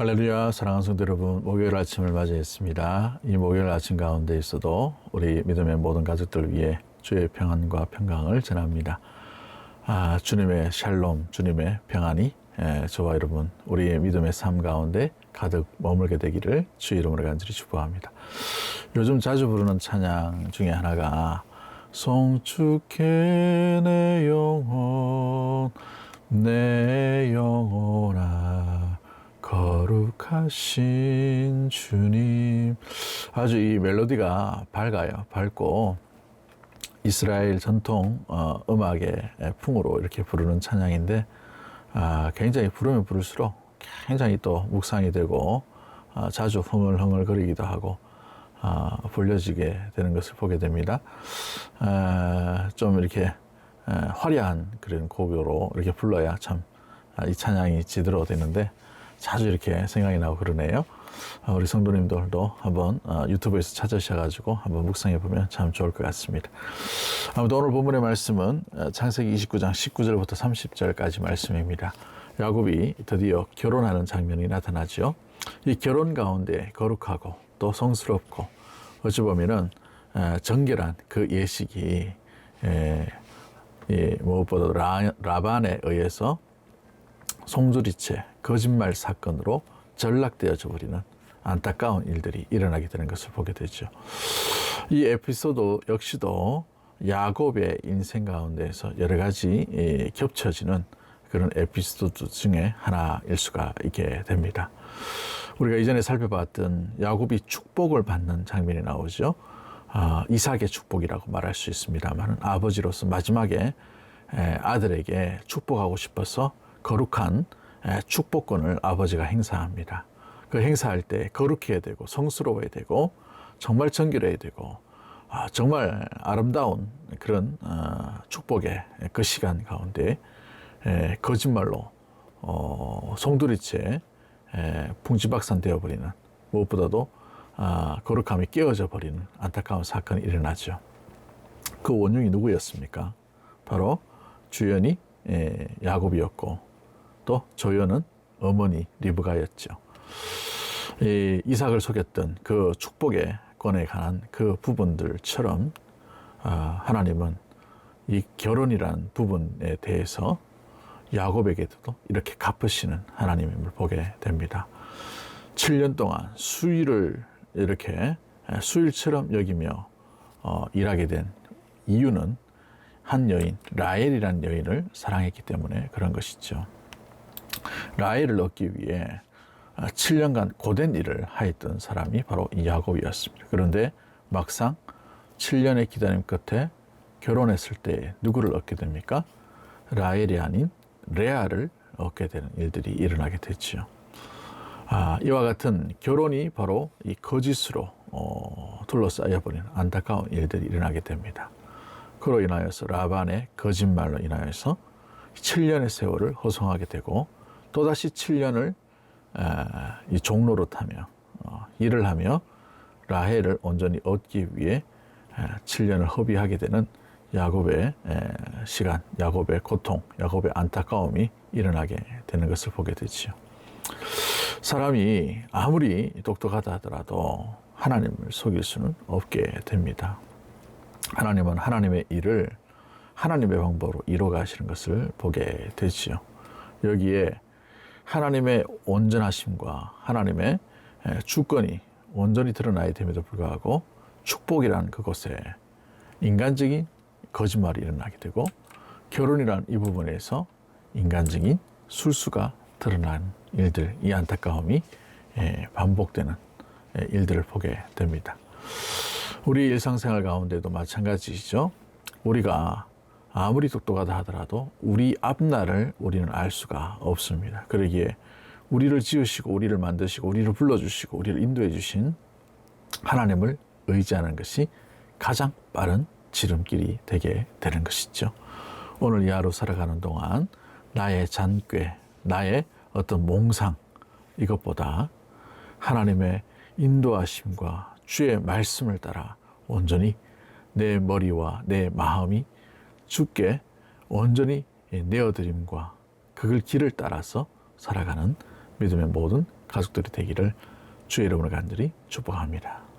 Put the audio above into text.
할렐루야, 사랑하는 성도 여러분, 목요일 아침을 맞이했습니다. 이 목요일 아침 가운데 있어도 우리 믿음의 모든 가족들 위해 주의 평안과 평강을 전합니다. 주님의 샬롬, 주님의 평안이 저와 여러분, 우리의 믿음의 삶 가운데 가득 머물게 되기를 주의 이름으로 간절히 축복합니다. 요즘 자주 부르는 찬양 중에 하나가 송축해 내 영혼아 거룩하신 주님. 아주 이 멜로디가 밝고 이스라엘 전통 음악의 풍으로 이렇게 부르는 찬양인데 굉장히 부르면 부를수록 굉장히 또 묵상이 되고 자주 흥얼흥얼거리기도 하고 불려지게 되는 것을 보게 됩니다. 좀 이렇게 화려한 그런 곡으로 이렇게 불러야 참 이 찬양이 제대로 되는데 자주 이렇게 생각이 나고 그러네요. 우리 성도님들도 한번 유튜브에서 찾으셔가지고 한번 묵상해 보면 참 좋을 것 같습니다. 아무튼 오늘 본문의 말씀은 창세기 29장 19절부터 30절까지 말씀입니다. 야곱이 드디어 결혼하는 장면이 나타나죠. 이 결혼 가운데 거룩하고 또 성스럽고 어찌 보면은 정결한 그 예식이 무엇보다도 라반에 의해서 송두리째 거짓말 사건으로 전락되어져 버리는 안타까운 일들이 일어나게 되는 것을 보게 되죠. 이 에피소드 역시도 야곱의 인생 가운데에서 여러 가지 겹쳐지는 그런 에피소드 중에 하나일 수가 있게 됩니다. 우리가 이전에 살펴봤던 야곱이 축복을 받는 장면이 나오죠. 이삭의 축복이라고 말할 수 있습니다만 아버지로서 마지막에 아들에게 축복하고 싶어서 거룩한 축복권을 아버지가 행사합니다. 그 행사할 때 거룩해야 되고 성스러워야 되고 정말 정결해야 되고 정말 아름다운 그런 축복의 그 시간 가운데 거짓말로 송두리째 풍지박산 되어버리는, 무엇보다도 거룩함이 깨어져 버리는 안타까운 사건이 일어나죠. 그 원흉이 누구였습니까? 바로 주연이 야곱이었고 또 조연은 어머니 리브가였죠. 이삭을 속였던 그 축복의 권에 관한 그 부분들처럼 하나님은 이 결혼이라는 부분에 대해서 야곱에게도 이렇게 갚으시는 하나님임을 보게 됩니다. 7년 동안 수일을 이렇게 수일처럼 여기며 일하게 된 이유는 한 여인, 라헬이라는 여인을 사랑했기 때문에 그런 것이죠. 라헬을 얻기 위해 7년간 고된 일을 하였던 사람이 바로 이 야곱이었습니다. 그런데 막상 7년의 기다림 끝에 결혼했을 때 누구를 얻게 됩니까? 라헬이 아닌 레아를 얻게 되는 일들이 일어나게 됐죠. 이와 같은 결혼이 바로 이 거짓으로 둘러싸여버리는 안타까운 일들이 일어나게 됩니다. 그로 인하여서 라반의 거짓말로 인하여서 7년의 세월을 허송하게 되고 또다시 7년을 이 종로로 타며 일을 하며 라헬을 온전히 얻기 위해 7년을 허비하게 되는 야곱의 시간, 야곱의 고통, 야곱의 안타까움이 일어나게 되는 것을 보게 되지요. 사람이 아무리 똑똑하다 하더라도 하나님을 속일 수는 없게 됩니다. 하나님은 하나님의 일을 하나님의 방법으로 이루어가시는 것을 보게 되지요. 여기에 하나님의 온전하심과 하나님의 주권이 온전히 드러나야 됨에도 불구하고 축복이라는 그곳에 인간적인 거짓말이 일어나게 되고 결혼이라는 이 부분에서 인간적인 술수가 드러난 일들, 이 안타까움이 반복되는 일들을 보게 됩니다. 우리 일상생활 가운데도 마찬가지죠. 우리가 아무리 똑똑하다 하더라도 우리 앞날을 우리는 알 수가 없습니다. 그러기에 우리를 지으시고 우리를 만드시고 우리를 불러주시고 우리를 인도해 주신 하나님을 의지하는 것이 가장 빠른 지름길이 되게 되는 것이죠. 오늘 이 하루 살아가는 동안 나의 잔꾀, 나의 어떤 몽상, 이것보다 하나님의 인도하심과 주의 말씀을 따라 온전히 내 머리와 내 마음이 주께 온전히 내어드림과 그 길을 따라서 살아가는 믿음의 모든 가족들이 되기를 주의 이름으로 간절히 축복합니다.